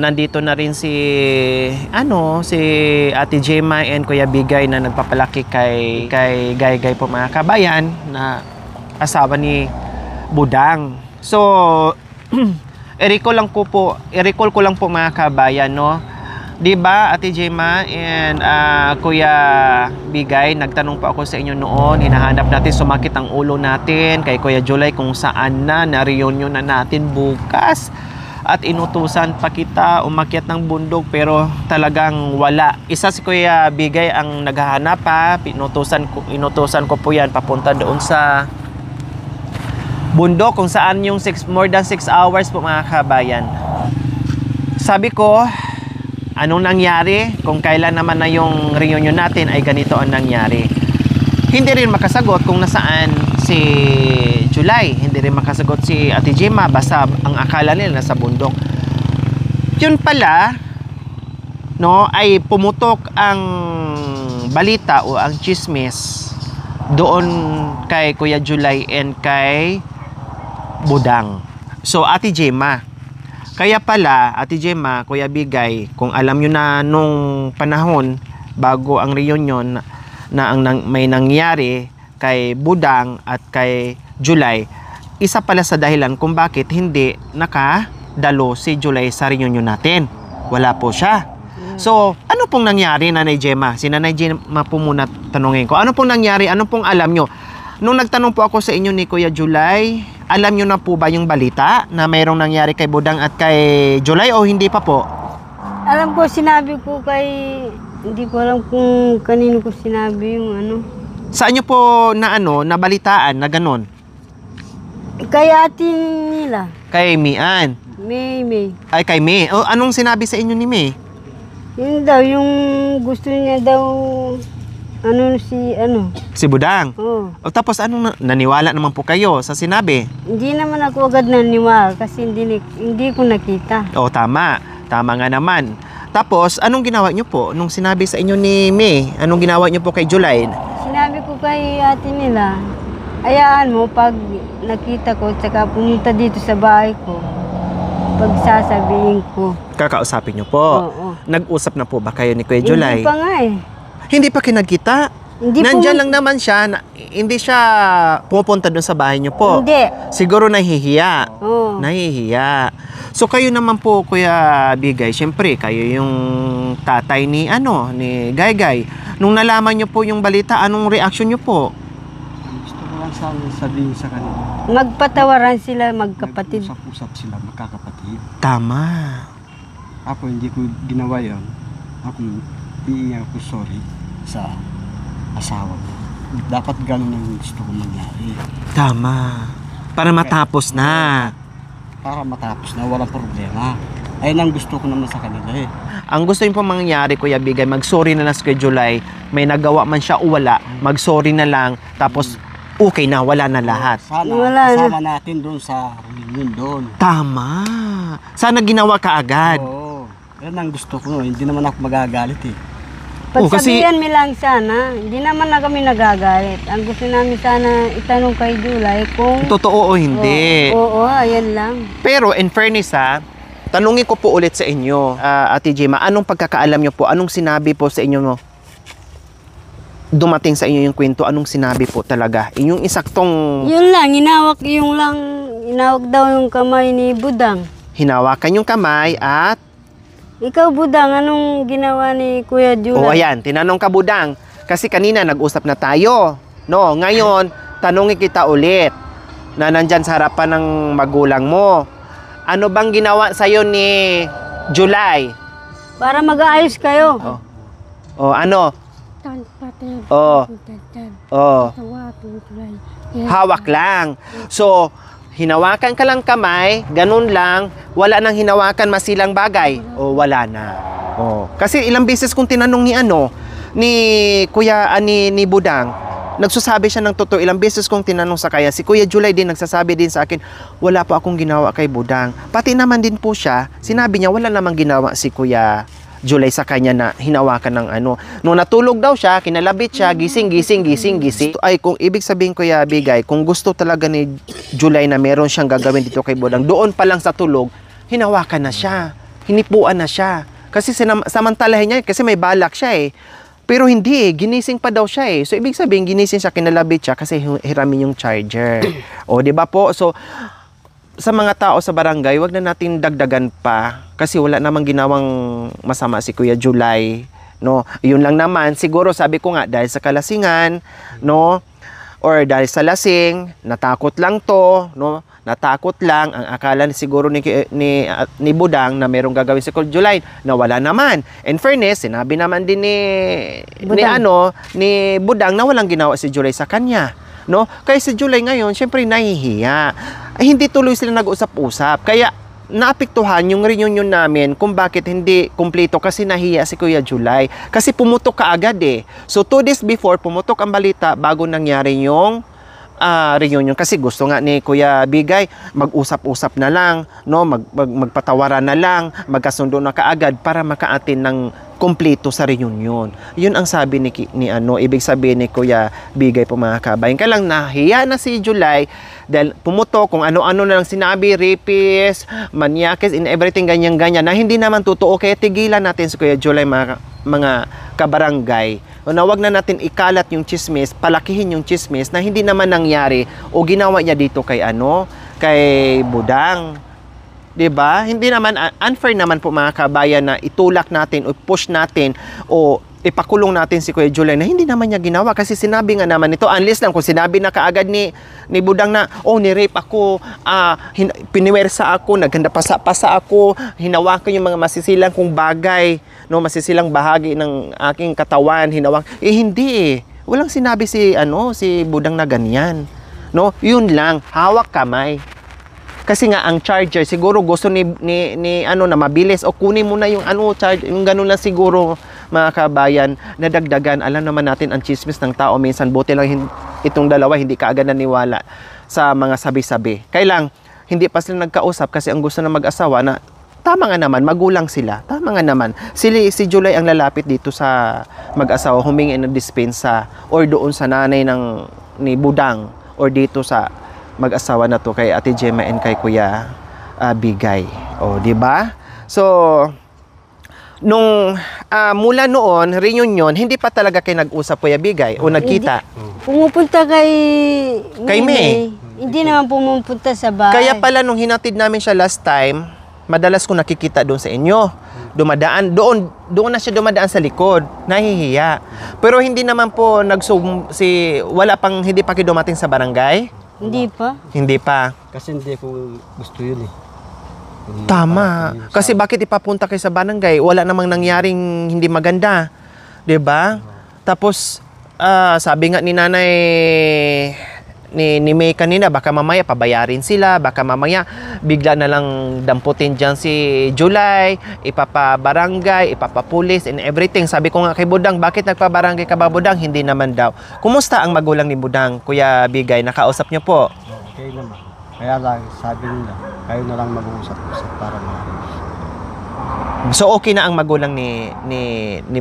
nandito na rin si si Ate Gemma and Kuya Bigay na nagpapalaki kay Gaygay po mga kabayan na asawa ni Budang. So i-recall ko lang po mga kabayan, no? 'Di ba Ate Gemma and Kuya Bigay, nagtanong po ako sa inyo noon, hinahanap natin, sumakit ang ulo natin kay Kuya July kung saan na reunion na natin bukas. At inutusan pa kita umakyat ng bundok pero talagang wala. Isa si Kuya Bigay ang naghahanap pa. Inutusan ko po yan papunta doon sa bundok kung saan yung more than 6 hours po mga kabayan. Sabi ko, anong nangyari? Kung kailan naman na yung reunion natin ay ganito ang nangyari. Hindi rin makasagot kung nasaan si July. Hindi rin makasagot si Ate Gemma. Basta ang akala nila nasa bundok. Yun pala, no, ay pumutok ang balita o ang chismis doon kay Kuya July and kay Budang. So Ate Gemma, kaya pala Ate Gemma, Kuya Bigay, kung alam nyo na nung panahon bago ang reunion na may nangyari kay Budang at kay July, isa pala sa dahilan kung bakit hindi nakadalo si July sa reunion natin. Wala po siya. So, ano pong nangyari, Nanay Gemma? Si Nanay Gemma po muna tanungin ko. Ano pong nangyari? Ano pong alam nyo? Nung nagtanong po ako sa inyo ni Kuya July, alam nyo na po ba yung balita na mayroong nangyari kay Budang at kay July o hindi pa po? Alam ko, sinabi ko kay... Hindi ko alam kung kanino ko sinabi yung ano. Saan nyo po nabalitaan na ganon? Kay ate nila. Kay Mian? May. Ay, kay May. O, anong sinabi sa inyo ni May? Yun daw, yung gusto niya daw, Si Budang? Oo. O, tapos anong naniwala naman po kayo sa sinabi? Hindi naman ako agad naniwala kasi hindi ko nakita. O, tama. Tama nga naman. Tapos, anong ginawa nyo po nung sinabi sa inyo ni May? Anong ginawa nyo po kay July? Sinabi ko kay ate nila, hayaan mo pag nakita ko, tsaka pumunta dito sa bahay ko, pagsasabihin ko. Kakausapin nyo po? Oo. Nag-usap na po ba kayo ni Kuya July? Hindi pa nga eh. Hindi pa kinagkita? Nandyan lang naman siya, hindi siya pupunta doon sa bahay nyo po? Hindi. Siguro nahihiya? Oo. Nahihiya. So kayo naman po, Kuya Bigay, syempre kayo yung tatay ni Gaygay. Nung nalaman nyo po yung balita, anong reaksyon nyo po? Gusto ko lang sana sabihin sa kanila. Magpatawaran sila, magkapatid. Usap-usap sila, magkakapatid. Tama. Ako hindi ko ginawa yun. Ako ako sorry sa asawa ko. Dapat ganun ang gusto ko mangyari. Tama. Para matapos na. Para matapos na, walang problema. Ayun ang gusto ko naman sa kanila eh. Ang gusto nyo pong mangyari, Kuya Bigay, mag-sorry na lang sa Kuya July. May nagawa man siya o wala, mag-sorry na lang. Tapos, okay na, wala na lahat. Sana, Wala na. kasama natin doon sa reunion doon. Tama. Sana ginawa ka agad. Oo. Ayun ang gusto ko. Hindi naman ako magagalit eh. Pagsabihan mi lang sana, hindi naman na kami nagagalit. Ang gusto namin sana itanong kay July kung... Totoo o hindi. Oo, ayan lang. Pero in fairness tanungin ko po ulit sa inyo, Ate Gemma, anong pagkakaalam nyo po? Anong sinabi po sa inyo mo? Dumating sa inyo yung kwento, anong sinabi po talaga? Inyong isaktong... Yun lang, inawak daw yung kamay ni Budang. Hinawakan yung kamay at... Ikaw, Budang, anong ginawa ni Kuya July? O ayan, tinanong ka Budang. Kasi kanina nag-usap na tayo. No, ngayon, tanungin kita ulit na nandyan sa harapan ng magulang mo. Ano bang ginawa sa'yo ni July? Para mag-aayos kayo. O ano? Hawak lang. So, hinawakan ka lang kamay, ganun lang, wala nang hinawakan masilang bagay. O wala na. O, kasi ilang beses kung tinanong ni Kuya ni Budang, nagsasabi siya ng totoo. Ilang beses kong tinanong sa kaya, si Kuya July din nagsasabi din sa akin, wala po akong ginawa kay Budang. Pati naman din po siya, sinabi niya wala namang ginawa si Kuya July sa kanya na hinawakan ng Nung natulog daw siya, kinalabit siya, gising. Ay, kung ibig sabihin Kuya Bigay, kung gusto talaga ni July na meron siyang gagawin dito kay Budang, doon pa lang sa tulog, hinawakan na siya. Hinipuan na siya. Kasi samantalahin niya, kasi may balak siya eh. Pero hindi eh, ginising pa daw siya eh. So, ibig sabihin, ginising siya, kinalabit siya kasi hiramin yung charger. O, di ba po? So, sa mga tao sa barangay, wag na natin dagdagan pa kasi wala namang ginawang masama si Kuya July, no? Yun lang naman, siguro sabi ko nga, dahil sa kalasingan, no? Or dahil sa lasing, natakot lang to, no? Natakot lang, ang akala siguro ni Budang na merong gagawin si Kuya July na wala naman. In fairness, sinabi naman din ni Budang na walang ginawa si July sa kanya, no? Kaya si July ngayon, syempre nahihiya. Hindi tuloy sila nag-usap-usap. Kaya naapektuhan yung reunion namin kung bakit hindi kumpleto kasi nahiya si Kuya July. Kasi pumutok kaagad eh. So 2 days before, pumutok ang balita bago nangyari yung reunion. Kasi gusto nga ni Kuya Bigay, mag-usap-usap na lang, no? Magpatawaran na lang, magkasundo na kaagad para makaatin ng kumpleto sa reunion. Yun ang sabi ni ibig sabihin ni Kuya Bigay po mga kabayan. Kaya lang nahiya na si July dahil pumutok kung ano-ano na lang sinabi, rapist, maniakis, in everything ganyan-ganyan na hindi naman totoo. Kaya tigilan natin si Kuya July mga kabarangay. Na wag na natin ikalat yung chismis, palakihin yung chismis na hindi naman nangyari o ginawa niya dito kay kay Budang. 'Di ba? Hindi naman unfair naman po mga kabayan na itulak natin o push natin o ipakulong natin si Kuya July na hindi naman niya ginawa kasi sinabi nga naman ito, unless lang kung sinabi na kaagad ni Budang na ni-rape ako, piniwersa ako, naghanda-pasa ako, hinawakan yung mga masisilang kong bagay, no, masisilang bahagi ng aking katawan, hindi eh. Walang sinabi si Budang na ganyan, no? Yun lang, hawak kamay. Kasi nga ang charger siguro gusto ni na mabilis o kunin mo na yung charge, yung ganun lang siguro mga kabayan, nadagdagan. Alam naman natin ang chismis ng tao minsan, buti lang itong dalawa hindi kaagad naniwala sa mga sabi-sabi. Kailang hindi pa sila nagkausap kasi ang gusto ng mag-asawa na tama nga naman, magulang sila. Tama nga naman. Si July ang lalapit dito sa mag-asawa, humingi ng dispensa or doon sa nanay ni Budang or dito sa mag-asawa na to kay Ate Gemma and kay Kuya Bigay. O, di ba? So, nung mula noon, reunion, hindi pa talaga kayo nag-usap, Kuya Bigay, o nagkita? Pumupunta kay May. Hindi naman pumupunta sa bahay. Kaya pala nung hinatid namin siya last time, madalas ko nakikita doon sa inyo. Dumadaan, doon na siya dumadaan sa likod. Nahihiya. Pero hindi naman po hindi pa kayo dumating sa barangay? Hindi pa. Hindi pa. Kasi hindi ko gusto yun eh. Tama. Kasi bakit ipapunta kayo sa barangay? Wala namang nangyaring hindi maganda. 'Di ba? Tapos sabi nga ni Nanay ni May kanina, baka mamaya pabayarin sila, baka mamaya bigla na lang damputin dyan si July, ipapabarangay, ipapapulis and everything. Sabi ko nga kay Budang, bakit nagpabarangay ka ba, Budang? Hindi naman daw. Kumusta ang magulang ni Budang, Kuya Bigay? Nakausap niyo po? Okay naman. Kaya lang, sabi nila, kayo na lang mag-uusap-usap para maayos. So okay na ang magulang ni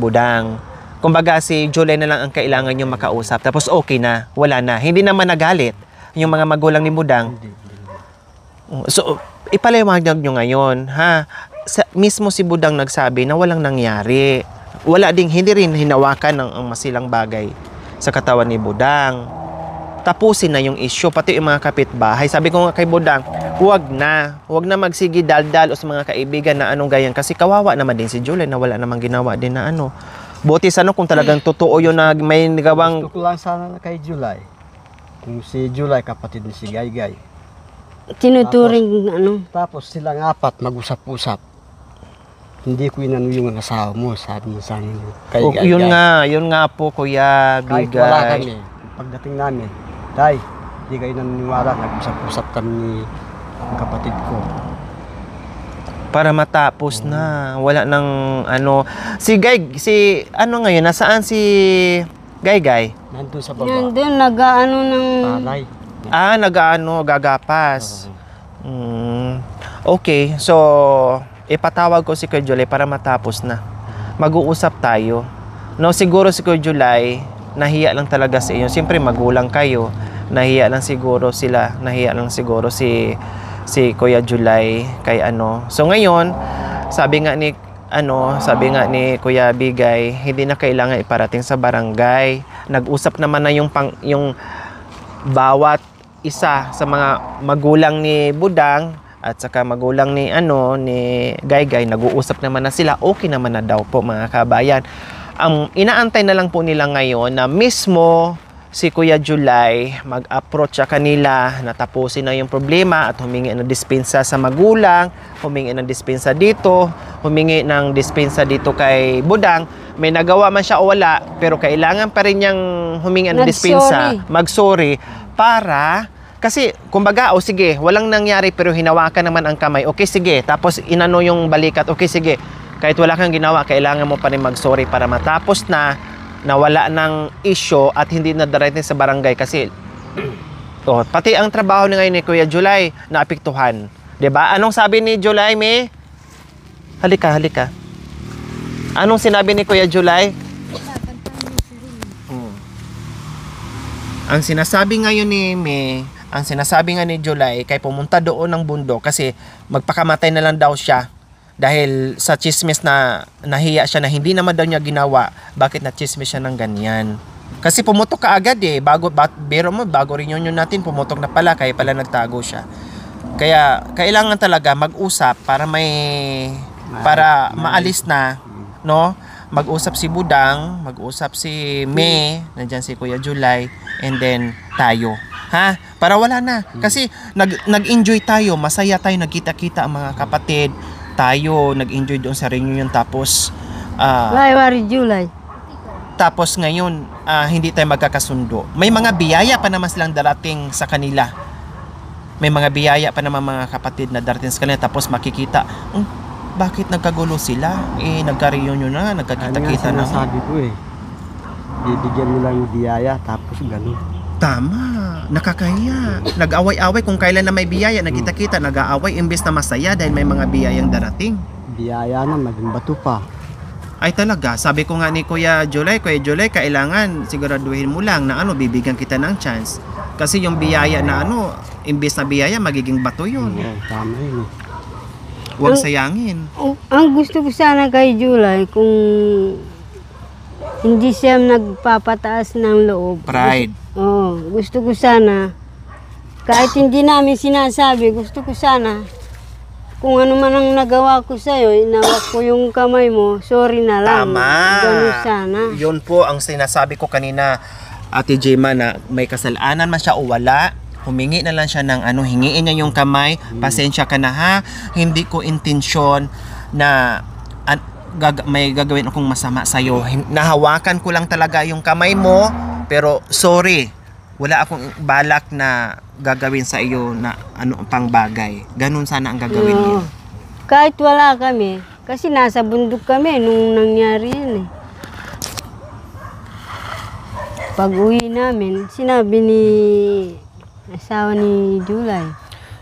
Budang. Kumbaga si July na lang ang kailangan nyo makausap. Tapos okay na, wala na. Hindi naman nagalit yung mga magulang ni Budang. So, ipaliwanag nyo ngayon, ha? Mismo si Budang nagsabi na walang nangyari. Hindi rin hinawakan ang masilang bagay sa katawan ni Budang. Tapusin na yung issue, pati yung mga kapitbahay. Sabi ko nga kay Budang, huwag na magsigi daldal o sa mga kaibigan na anong ganyan. Kasi kawawa naman din si July na wala namang ginawa din na Buti sana kung talagang totoo yun na may nagawang... Gusto ko lang sana kay July. Kung si July, kapatid ni si Gaygay. Tinuturing Tapos silang apat mag-usap-usap. Hindi ko inano yung asawa mo, sabi niya sa amin. Kay Gaygay. Yun nga po, Kuya Kahit Bigay. wala kami, pagdating namin, Tay, hindi kayo naniniwala, nag-usap-usap kami ng kapatid ko. Para matapos na. Wala nang ngayon, nasaan si Gaygay? Nandun sa baba. Nandun, Palay. Gagapas. Okay, so ipatawag ko si Kuya July para matapos na. Mag-uusap tayo. No, siguro si Kuya July, nahiya lang talaga sa inyo. Siyempre magulang kayo. Nahiya lang siguro sila. Nahiya lang siguro si si Kuya July kay ano. So ngayon, sabi nga ni Kuya Bigay, hindi na kailangan iparating sa barangay. Nag-usap naman na yung bawat isa sa mga magulang ni Budang at saka magulang ni Gaygay, nag-uusap naman na sila. Okay naman na daw po mga kabayan. Ang inaantay na lang po nila ngayon na mismo si Kuya July mag-approach sa kanila, natapusin na yung problema at humingi ng dispensa sa magulang, humingi ng dispensa dito, humingi ng dispensa dito kay Budang. May nagawa man siya o wala, pero kailangan pa rin niyang humingi ng dispensa, mag-sorry, para, kasi kumbaga, sige, walang nangyari pero hinawakan naman ang kamay, okay sige, tapos inano yung balikat, okay sige, kahit wala kang ginawa, kailangan mo pa rin mag-sorry para matapos na wala ng issue at hindi na darating sa barangay kasi pati ang trabaho ni ngayon ni Kuya July naapektuhan. 'Di ba? Anong sabi ni July, me? Halika. Anong sinabi ni Kuya July? Ang sinasabi ngayon ni me, ang sinasabi nga ni July kay pumunta doon ng bundok kasi magpakamatay na lang daw siya. Dahil sa chismis na nahiya siya na hindi naman daw niya ginawa, bakit na chismis siya ng ganyan? Kasi pumutok ka agad bago reunion natin, pumutok na pala, kaya pala nagtago siya. Kaya kailangan talaga mag-usap para maalis na, no? Mag-usap si Budang, mag-usap si May, nandiyan si Kuya July, and then tayo. Ha? Para wala na. Kasi nag-enjoy tayo, masaya tayo, nagkita-kita ang mga kapatid. Tayo nag-enjoy doon sa reunion tapos July. Tapos ngayon hindi tayo magkakasundo. May mga biyaya pa naman silang darating sa kanila. May mga biyaya pa naman mga kapatid na darating sa kanila tapos makikita, bakit nagkagulo sila? Nagka-reunion na, nagkakita-kita na. Sabi ko bibigyan mo lang yung biyaya tapos ganun. Tama, nakakahiya. Nag-away-away kung kailan na may biyaya, nagkita-kita, nag-aaway imbes na masaya dahil may mga biyayang darating. Biyaya na, maging bato pa. Ay talaga, sabi ko nga ni Kuya July, kailangan siguraduhin mo lang na bibigyan kita ng chance. Kasi yung biyaya na imbes na biyaya, magiging bato yun. Tama yun. Huwag sayangin. Ang gusto ko sana kay July, kung hindi siya nagpapataas ng loob. Pride. Gusto ko sana, kahit hindi namin sinasabi, gusto ko sana, kung ano man ang nagawa ko sa'yo, inawak ko yung kamay mo, sorry na lang. Tama. Ganun sana. Yun po ang sinasabi ko kanina, Ate Jema, na may kasalanan man siya o wala, humingi na lang siya ng hingiin niya yung kamay, pasensya ka na ha, hindi ko intensyon na may gagawin akong masama sa'yo. Nahawakan ko lang talaga yung kamay mo, pero sorry, wala akong balak na gagawin sa iyo na pang bagay. Ganun sana ang gagawin niyo. Kahit wala kami, kasi nasa bundok kami nung nangyari yun Pag uwi namin, sinabi ni asawa ni July.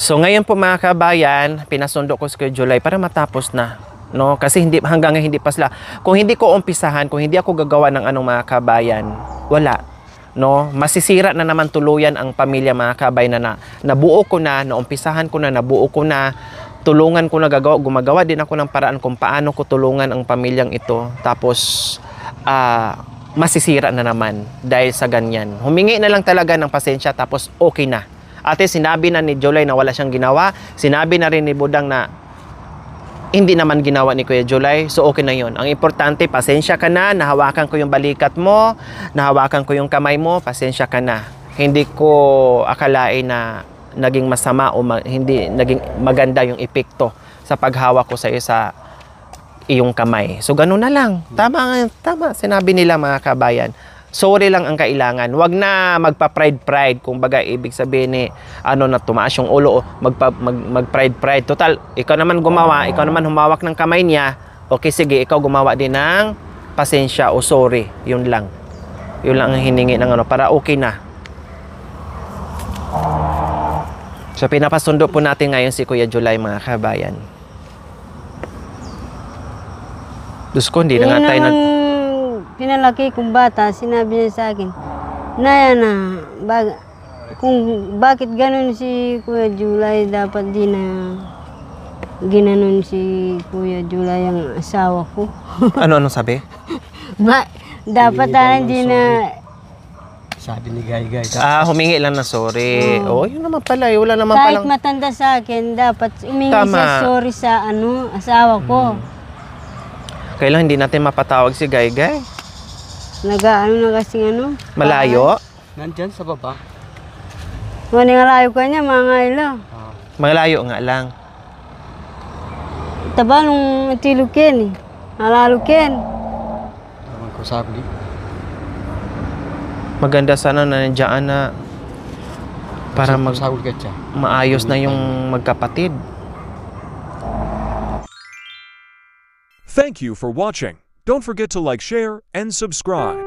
So ngayon po mga kabayan, pinasundo ko si July para matapos na. No, kasi hanggang ngayon hindi pa sila. Kung hindi ko umpisahan, kung hindi ako gagawa ng mga kabayan, wala. No, masisira na naman tuluyan ang pamilya mga kabayan na nabuo ko na, naumpisahan ko na, nabuo ko na, tulungan ko na gumagawa din ako ng paraan kung paano ko tulungan ang pamilyang ito. Tapos masisira na naman dahil sa ganyan. Humingi na lang talaga ng pasensya tapos okay na. Ate, sinabi na ni July na wala siyang ginawa. Sinabi na rin ni Budang na hindi naman ginawa ni Kuya July, so okay na yun. Ang importante, pasensya ka na, nahawakan ko yung balikat mo, nahawakan ko yung kamay mo, pasensya ka na. Hindi ko akalain na naging masama o hindi naging maganda yung epekto sa paghawak ko sa iyo sa iyong kamay. So ganun na lang. Tama, sinabi nila mga kabayan. Sorry lang ang kailangan. Huwag na magpa-pride. Kung baga, ibig sabihin na tumaas yung ulo, mag-pride. Total, ikaw naman gumawa, ikaw naman humawak ng kamay niya. Okay, sige, ikaw gumawa din ng pasensya o sorry. Yun lang. Yun lang ang hiningi ng para okay na. So, pinapasundo po natin ngayon si Kuya July, mga kabayan. Diyos ko, hindi na nga tayo pinalaki kong bata, sinabi niya sa akin, Naya na, kung bakit ganun si Kuya July, dapat di na ginanon si Kuya July ang asawa ko. Ano sabi? Dapat hindi na, Sabi ni Gay, Humingi lang ng sorry. Yun naman pala. Wala naman kahit palang... matanda sa akin, dapat umingi Tama. siya sorry sa asawa ko. Kailan hindi natin mapatawag si Gaygay? Na kasing Malayo? nandyan sa baba. Maningalayo ka niya, mga ilo. Malayo nga lang. Taba nung tilukin alalukin. Naman ko sabi. Maganda sana na nandiyan na para Sahul ka siya. maayos na yung magkapatid. Thank you for watching. Don't forget to like, share, and subscribe.